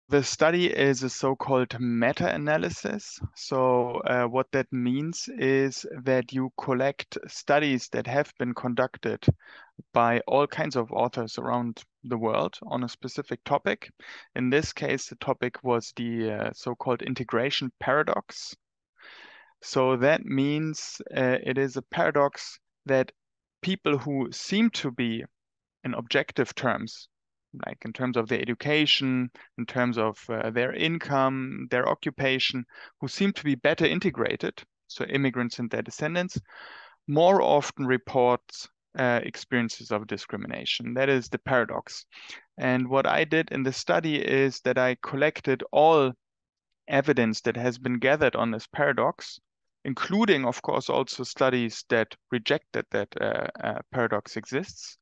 The study is a so-called meta-analysis. So what that means is that you collect studies that have been conducted by all kinds of authors around the world on a specific topic. In this case, the topic was the so-called integration paradox. So that means it is a paradox that people who seem to be, in objective terms, like in terms of their education, in terms of their income, their occupation, who seem to be better integrated, so immigrants and their descendants, more often report experiences of discrimination. That is the paradox. And what I did in the study is that I collected all evidence that has been gathered on this paradox, including, of course, also studies that rejected that paradox exists.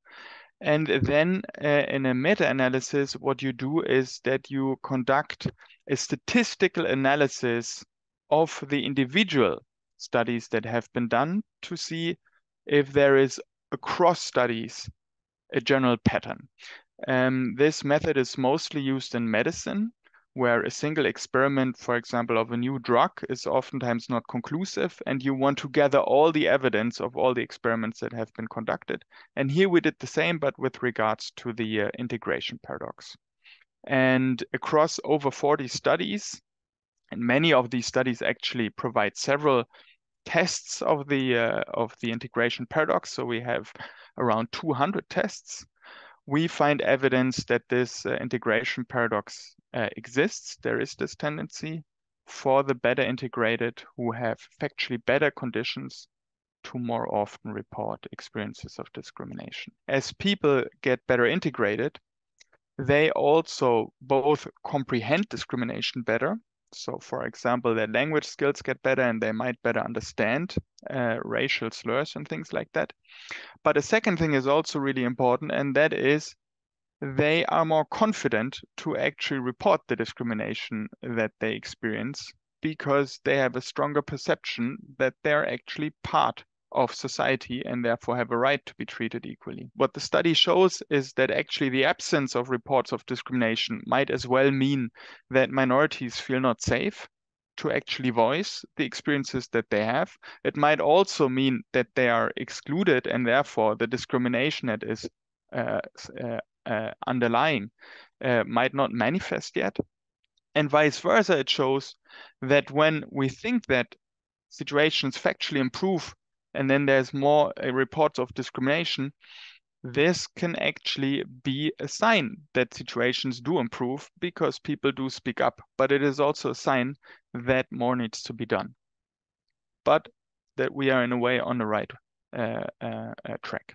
And then in a meta-analysis, what you do is that you conduct a statistical analysis of the individual studies that have been done to see if there is across studies a general pattern. This method is mostly used in medicine, where a single experiment, for example, of a new drug is oftentimes not conclusive, and you want to gather all the evidence of all the experiments that have been conducted. And here we did the same, but with regards to the integration paradox. And across over 40 studies, and many of these studies actually provide several tests of the integration paradox. So we have around 200 tests. We find evidence that this integration paradox exists. There is this tendency for the better integrated who have factually better conditions to more often report experiences of discrimination. As people get better integrated, they also both comprehend discrimination better. So, for example, their language skills get better and they might better understand racial slurs and things like that. But a second thing is also really important, and that is they are more confident to actually report the discrimination that they experience because they have a stronger perception that they're actually part of society and therefore have a right to be treated equally. What the study shows is that actually the absence of reports of discrimination might as well mean that minorities feel not safe to actually voice the experiences that they have. It might also mean that they are excluded and therefore the discrimination that is underlying might not manifest yet. And vice versa, it shows that when we think that situations factually improve and then there's more reports of discrimination, this can actually be a sign that situations do improve because people do speak up. But it is also a sign that more needs to be done. But that we are in a way on the right track.